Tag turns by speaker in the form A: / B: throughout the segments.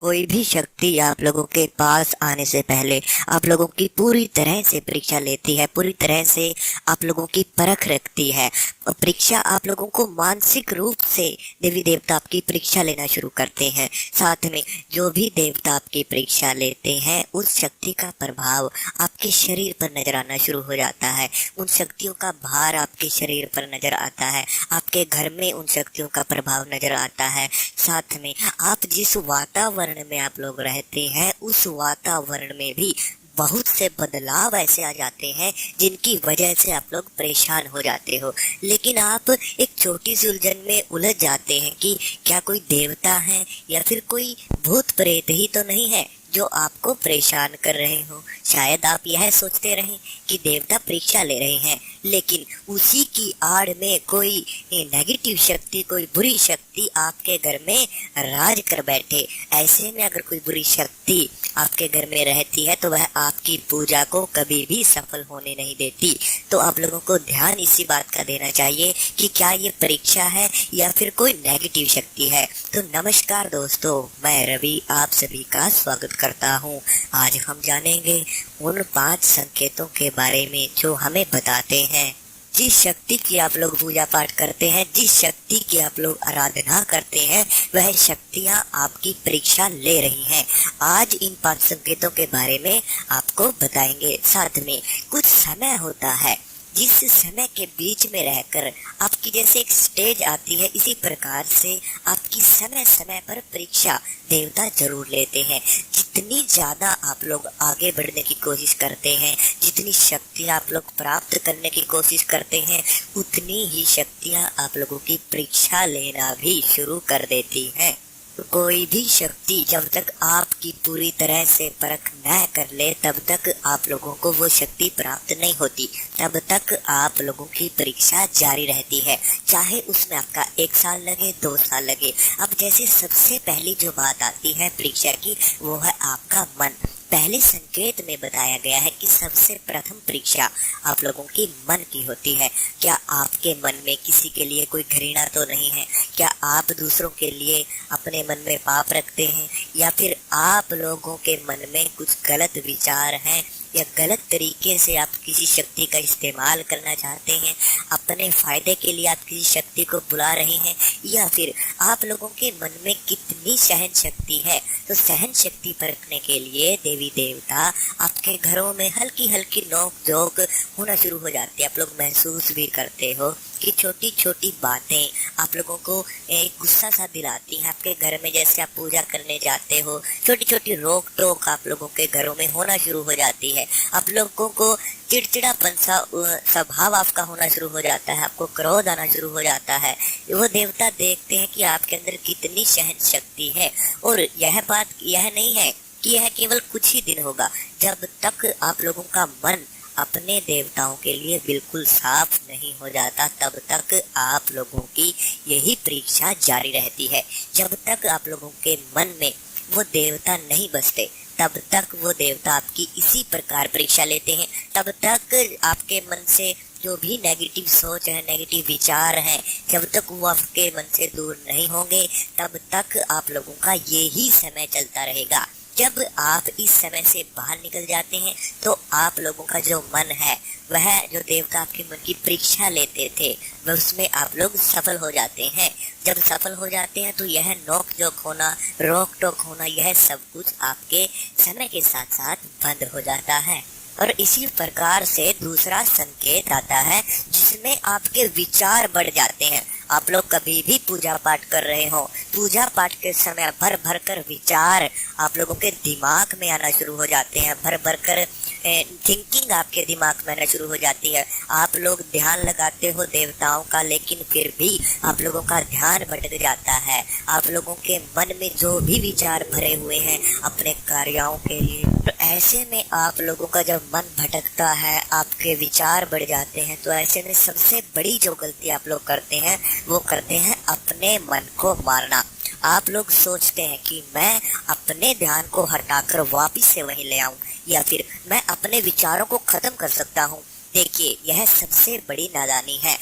A: कोई भी शक्ति आप लोगों के पास आने से पहले आप लोगों की पूरी तरह से परीक्षा लेती है, पूरी तरह से आप लोगों की परख रखती है। और परीक्षा आप लोगों को मानसिक रूप से देवी देवता आपकी परीक्षा लेना शुरू करते हैं। साथ में जो भी देवता आपकी परीक्षा लेते हैं उस शक्ति का प्रभाव आपके शरीर पर नजर आना शुरू हो जाता है। उन शक्तियों का भार आपके शरीर पर नजर आता है, आपके घर में उन शक्तियों का प्रभाव नजर आता है। साथ में आप जिस वातावरण में आप लोग रहते हैं उस वातावरण में भी बहुत से बदलाव ऐसे आ जाते हैं जिनकी वजह से आप लोग परेशान हो जाते हो। लेकिन आप एक छोटी सी उलझन में उलझ जाते हैं कि क्या कोई देवता है या फिर कोई भूत प्रेत ही तो नहीं है जो आपको परेशान कर रहे हो। शायद आप यह सोचते रहें कि देवता परीक्षा ले रहे हैं, लेकिन उसी की आड़ में कोई नेगेटिव शक्ति, कोई बुरी शक्ति आपके घर में राज कर बैठे। ऐसे में अगर कोई बुरी शक्ति आपके घर में रहती है तो वह आपकी पूजा को कभी भी सफल होने नहीं देती। तो आप लोगों को ध्यान इसी बात का देना चाहिए कि क्या ये परीक्षा है या फिर कोई नेगेटिव शक्ति है। तो नमस्कार दोस्तों, मैं रवि आप सभी का स्वागत करता हूँ। आज हम जानेंगे उन 5 संकेतों के बारे में जो हमें बताते हैं जिस शक्ति की आप लोग पूजा पाठ करते हैं, जिस शक्ति की आप लोग आराधना करते हैं, वह शक्तियाँ आपकी परीक्षा ले रही हैं। आज इन 5 संकेतों के बारे में आपको बताएंगे। साथ में कुछ समय होता है जिस समय के बीच में रहकर आपकी जैसे एक स्टेज आती है, इसी प्रकार से आपकी समय समय पर परीक्षा देवता जरूर लेते हैं। जितनी ज्यादा आप लोग आगे बढ़ने की कोशिश करते हैं, जितनी शक्तियाँ आप लोग प्राप्त करने की कोशिश करते हैं, उतनी ही शक्तियाँ आप लोगों की परीक्षा लेना भी शुरू कर देती हैं। कोई भी शक्ति जब तक आपकी पूरी तरह से परख न कर ले तब तक आप लोगों को वो शक्ति प्राप्त नहीं होती। तब तक आप लोगों की परीक्षा जारी रहती है, चाहे उसमें आपका 1 साल लगे, 2 साल लगे। अब जैसे सबसे पहली जो बात आती है परीक्षा की, वो है आपका मन। पहले संकेत में बताया गया है कि सबसे प्रथम परीक्षा आप लोगों की मन की होती है। क्या आपके मन में किसी के लिए कोई घृणा तो नहीं है? क्या आप दूसरों के लिए अपने मन में पाप रखते हैं, या फिर आप लोगों के मन में कुछ गलत विचार हैं, या गलत तरीके से आप किसी शक्ति का इस्तेमाल करना चाहते हैं, अपने फायदे के लिए आप किसी शक्ति को बुला रहे हैं, या फिर आप लोगों के मन में कितनी सहन शक्ति है। तो सहन शक्ति परखने के लिए देवी देवता आपके घरों में हल्की हल्की नोक झोंक होना शुरू हो जाती है। आप लोग महसूस भी करते हो कि छोटी छोटी बातें आप लोगों को एक गुस्सा सा दिलाती हैं। आपके घर में जैसे आप पूजा करने जाते हो, छोटी छोटी रोक टोक आप लोगों के घरों में होना शुरू हो जाती है। आप लोगों को चिड़चिड़ापन सा स्वभाव आपका होना शुरू हो जाता है, आपको क्रोध आना शुरू हो जाता है। वो देवता देखते हैं कि आपके अंदर कितनी सहन शक्ति है। और यह बात यह नहीं है कि यह केवल कुछ ही दिन होगा। जब तक आप लोगों का मन अपने देवताओं के लिए बिल्कुल साफ नहीं हो जाता तब तक आप लोगों की यही परीक्षा जारी रहती है। जब तक आप लोगों के मन में वो देवता नहीं बसते तब तक वो देवता आपकी इसी प्रकार परीक्षा लेते हैं। तब तक आपके मन से जो भी नेगेटिव सोच है, नेगेटिव विचार हैं, जब तक वो आपके मन से दूर नहीं होंगे तब तक आप लोगों का यही समय चलता रहेगा। जब आप इस समय से बाहर निकल जाते हैं तो आप लोगों का जो मन है, वह जो देवता आपके मन की परीक्षा लेते थे, वह उसमें आप लोग सफल हो जाते हैं। जब सफल हो जाते हैं तो यह नोक झोंक होना, रोक टोक होना, यह सब कुछ आपके समय के साथ साथ बंद हो जाता है। और इसी प्रकार से दूसरा संकेत आता है जिसमें आपके विचार बढ़ जाते हैं। आप लोग कभी भी पूजा पाठ कर रहे हो, पूजा पाठ के समय भर भर कर विचार आप लोगों के दिमाग में आना शुरू हो जाते हैं, भर भर कर थिंकिंग आपके दिमाग में आना शुरू हो जाती है। आप लोग ध्यान लगाते हो देवताओं का, लेकिन फिर भी आप लोगों का ध्यान भटक जाता है। आप लोगों के मन में जो भी विचार भरे हुए हैं अपने कार्यों के लिए, तो ऐसे में आप लोगों का जब मन भटकता है, आपके विचार बढ़ जाते हैं, तो ऐसे में सबसे बड़ी जो गलती आप लोग करते हैं वो करते हैं अपने मन को मारना। आप लोग सोचते हैं कि मैं अपने ध्यान को हटाकर वापिस से वहीं ले आऊं, या फिर मैं अपने विचारों को खत्म कर सकता हूं। देखिए, यह सबसे बड़ी नादानी है।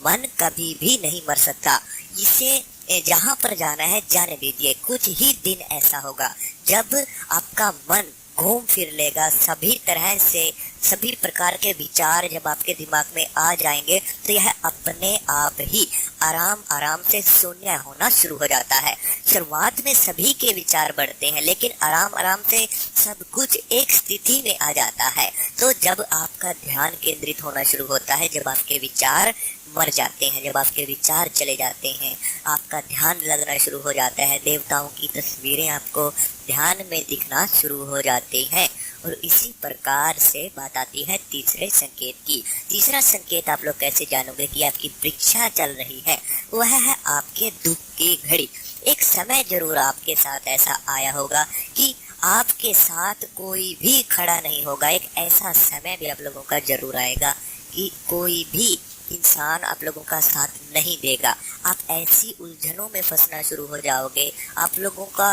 A: मन कभी भी नहीं मर सकता। इसे जहाँ पर जाना है जाने दीजिए। कुछ ही दिन ऐसा होगा जब आपका मन घूम फिर लेगा, सभी तरह से सभी प्रकार के विचार जब आपके दिमाग में आ जाएंगे तो यह अपने आप ही आराम आराम से शून्य होना शुरू हो जाता है। शुरुआत में सभी के विचार बढ़ते हैं, लेकिन आराम आराम से सब कुछ एक स्थिति में आ जाता है। तो जब आपका ध्यान केंद्रित होना शुरू होता है, जब आपके विचार मर जाते हैं, जब आपके विचार चले जाते हैं, आपका ध्यान लगना शुरू हो जाता है, देवताओं की तस्वीरें आपको ध्यान में दिखना शुरू हो जाती हैं। और इसी प्रकार से बात आती है तीसरे संकेत की। तीसरा संकेत आप लोग कैसे जानोगे कि आपकी परीक्षा चल रही है? वह है आपके दुख की घड़ी। एक समय जरूर आपके साथ ऐसा आया होगा कि आपके साथ कोई भी खड़ा नहीं होगा। एक ऐसा समय भी आप लोगों का जरूर आएगा कि कोई भी इंसान आप लोगों का साथ नहीं देगा। आप ऐसी उलझनों में फंसना शुरू हो जाओगे, आप लोगों का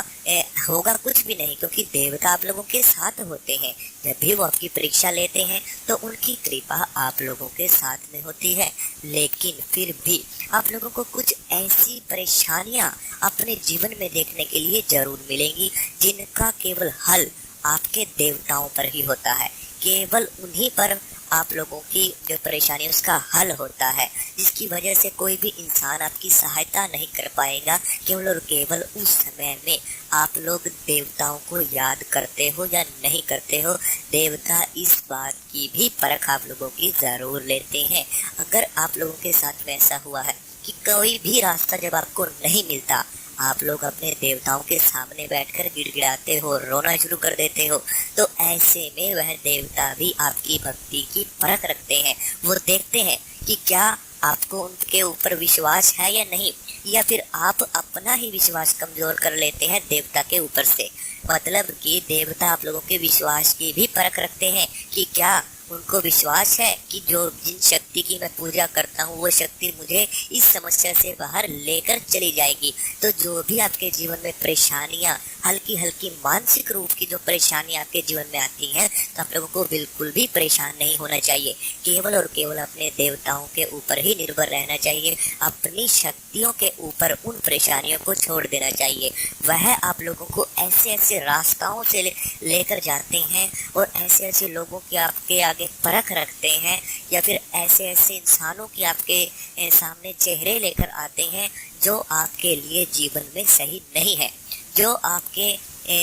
A: होगा कुछ भी नहीं, क्योंकि देवता आप लोगों के साथ होते हैं। जब भी वो आपकी परीक्षा लेते हैं तो उनकी कृपा आप लोगों के साथ में होती है। लेकिन फिर भी आप लोगों को कुछ ऐसी परेशानियां अपने जीवन में देखने के लिए जरूर मिलेंगी जिनका केवल हल आपके देवताओं पर ही होता है। केवल उन्हीं पर आप लोगों की जो परेशानी उसका हल होता है, जिसकी वजह से कोई भी इंसान आपकी सहायता नहीं कर पाएगा। केवल और केवल उस समय में आप लोग देवताओं को याद करते हो या नहीं करते हो, देवता इस बात की भी परख आप लोगों की जरूर लेते हैं। अगर आप लोगों के साथ में ऐसा हुआ है कि कोई भी रास्ता जब आपको नहीं मिलता, आप लोग अपने देवताओं के सामने बैठकर गिड़गिड़ाते हो, रोना शुरू कर देते हो, तो ऐसे में वह देवता भी आपकी भक्ति की परख रखते हैं। वो देखते हैं कि क्या आपको उनके ऊपर विश्वास है या नहीं, या फिर आप अपना ही विश्वास कमजोर कर लेते हैं देवता के ऊपर से। मतलब कि देवता आप लोगों के विश्वास की भी परख रखते हैं कि क्या उनको विश्वास है कि जो जिन शक्ति की मैं पूजा करता हूँ वो शक्ति मुझे इस समस्या से बाहर लेकर चली जाएगी। तो जो भी आपके जीवन में परेशानियाँ, हल्की हल्की मानसिक रूप की जो परेशानियाँ आपके जीवन में आती हैं, तो आप लोगों को बिल्कुल भी परेशान नहीं होना चाहिए। केवल और केवल अपने देवताओं के ऊपर ही निर्भर रहना चाहिए। अपनी शक्तियों के ऊपर उन परेशानियों को छोड़ देना चाहिए। वह आप लोगों को ऐसे ऐसे रास्ताओं से लेकर जाते हैं और ऐसे ऐसे लोगों की आपके आगे परख रखते हैं, या फिर ऐसे ऐसे इंसानों की आपके सामने चेहरे लेकर आते हैं जो आपके लिए जीवन में सही नहीं है, जो आपके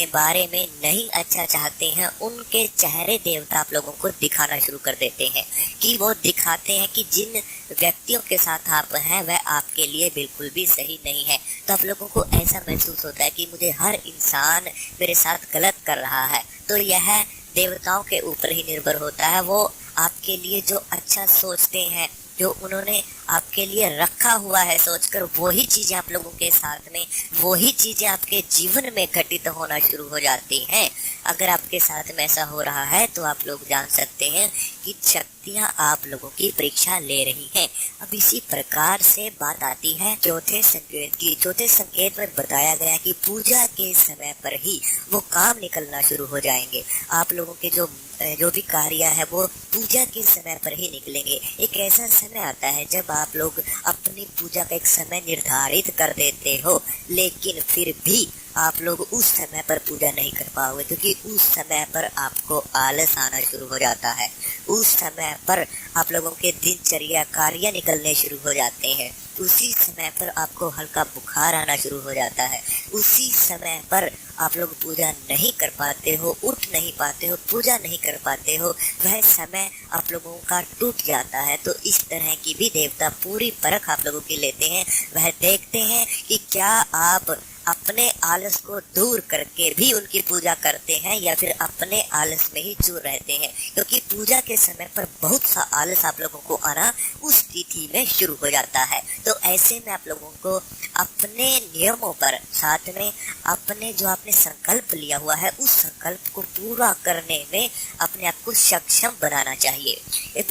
A: बारे में नहीं अच्छा चाहते हैं। उनके चेहरे देवता आप लोगों को दिखाना शुरू कर देते हैं कि वो दिखाते हैं कि जिन व्यक्तियों के साथ आप हैं वह आपके लिए बिल्कुल भी सही नहीं है। तो आप लोगों को ऐसा महसूस होता है कि मुझे हर इंसान मेरे साथ गलत कर रहा है। तो यह देवताओं के ऊपर ही निर्भर होता है। वो आपके लिए जो अच्छा सोचते हैं, जो उन्होंने आपके लिए रखा हुआ है सोचकर, वही चीजें आप लोगों के साथ में, वही चीजें आपके जीवन में घटित होना शुरू हो जाती हैं। अगर आपके साथ में ऐसा हो रहा है तो आप लोग जान सकते हैं कि शक्तियां आप लोगों की परीक्षा ले रही हैं। अब इसी प्रकार से बात आती है चौथे संकेत की। चौथे संकेत में बताया गया कि पूजा के समय पर ही वो काम निकलना शुरू हो जाएंगे। आप लोगों के जो भी कार्य है वो पूजा के समय पर ही निकलेंगे। एक ऐसा समय आता है जब आप लोग अपनी पूजा का एक समय निर्धारित कर देते हो, लेकिन फिर भी आप लोग उस समय पर पूजा नहीं कर पाओगे, क्योंकि उस समय पर आपको आलस आना शुरू हो जाता है। उस समय पर आप लोगों के दिनचर्या कार्य निकलने शुरू हो जाते हैं। उसी समय पर आपको हल्का बुखार आना शुरू हो जाता है। उसी समय पर आप लोग पूजा नहीं कर पाते हो, उठ नहीं पाते हो, पूजा नहीं कर पाते हो, वह समय आप लोगों का टूट जाता है। तो इस तरह की भी देवता पूरी परख आप लोगों की लेते हैं। वह देखते हैं कि क्या आप अपने आलस को दूर करके भी उनकी पूजा करते हैं या फिर अपने आलस में ही चूर रहते हैं, क्योंकि पूजा के समय पर बहुत सा आलस आप लोगों को आना उस तिथि में शुरू हो जाता है। तो ऐसे में आप लोगों को अपने नियमों पर, साथ में अपने जो आपने संकल्प लिया हुआ है उस संकल्प को पूरा करने में अपने आप को सक्षम बनाना चाहिए।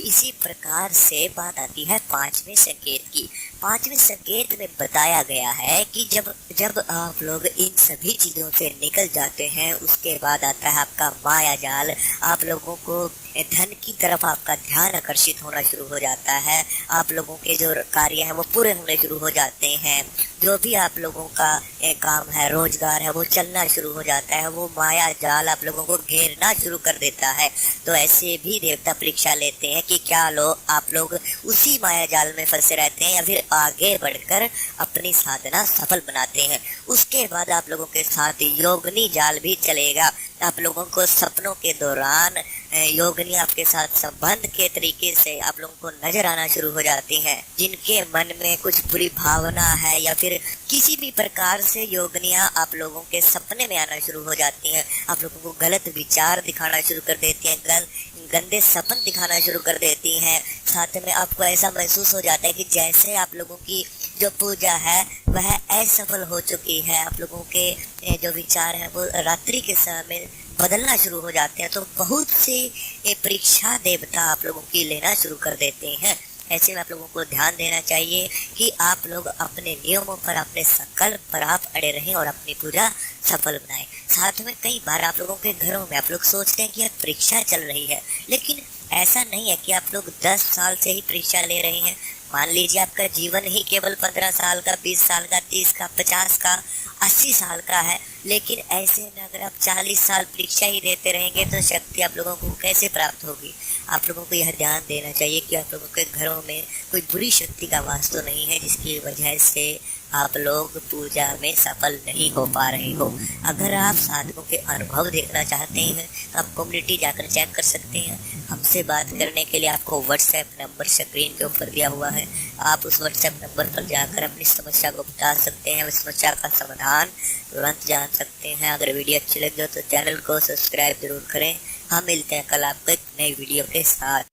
A: इसी प्रकार से बात आती है पांचवें संकेत की। पांचवें संकेत में बताया गया है कि जब आप लोग इन सभी चीजों से निकल जाते हैं, उसके बाद आता है आपका माया जाल। आप लोगों को धन की तरफ आपका ध्यान आकर्षित होना शुरू हो जाता है। आप लोगों के जो कार्य हैं वो पूरे होने शुरू हो जाते हैं। जो भी आप लोगों का काम है, रोजगार है, वो चलना शुरू हो जाता है। वो माया जाल आप लोगों को घेरना शुरू कर देता है। तो ऐसे भी देवता परीक्षा लेते हैं कि क्या आप लोग उसी माया जाल में फंसे रहते हैं या फिर आगे बढ़कर अपनी साधना सफल बनाते हैं। उसके बाद आप लोगों के साथ योगनी जाल भी चलेगा। आप लोगों को सपनों के दौरान योगनी आपके साथ संबंध के तरीके से आप लोगों को नजर आना शुरू हो जाती हैं। जिनके मन में कुछ बुरी भावना है या फिर किसी भी प्रकार से योगनियां आप लोगों के सपने में आना शुरू हो जाती हैं। आप लोगों को गलत विचार दिखाना शुरू कर देती हैं, गंदे सपन दिखाना शुरू कर देती हैं। साथ में आपको ऐसा महसूस हो जाता है कि जैसे आप लोगों की जो पूजा है वह असफल हो चुकी है। आप लोगों के जो विचार है वो रात्रि के समय बदलना शुरू हो जाते हैं। तो बहुत से परीक्षा देवता आप लोगों की लेना शुरू कर देते हैं। ऐसे में आप लोगों को ध्यान देना चाहिए कि आप लोग अपने नियमों पर, अपने संकल्प पर आप अड़े रहें और अपनी पूजा सफल बनाएं। साथ में कई बार आप लोगों के घरों में आप लोग सोचते हैं कि अब परीक्षा चल रही है, लेकिन ऐसा नहीं है कि आप लोग 10 साल से ही परीक्षा ले रहे हैं। मान लीजिए आपका जीवन ही केवल 15 साल का, 20 साल का, 30 का, 50 का, 80 साल का है, लेकिन ऐसे में अगर आप 40 साल परीक्षा ही देते रहेंगे तो शक्ति आप लोगों को कैसे प्राप्त होगी। आप लोगों को यह ध्यान देना चाहिए कि आप लोगों के घरों में कोई बुरी शक्ति का वास तो नहीं है जिसकी वजह से आप लोग पूजा में सफल नहीं हो पा रहे हो। अगर आप साधकों के अनुभव देखना चाहते हैं तो आप कम्युनिटी जाकर चेक कर सकते हैं। हमसे बात करने के लिए आपको व्हाट्सएप नंबर स्क्रीन के ऊपर दिया हुआ है। आप उस व्हाट्सएप नंबर पर जाकर अपनी समस्या को बता सकते हैं, उस समस्या का समाधान तुरंत जान सकते हैं। अगर वीडियो अच्छी लगे तो चैनल को सब्सक्राइब जरूर करें। हम मिलते हैं कल आपको एक नई वीडियो के साथ।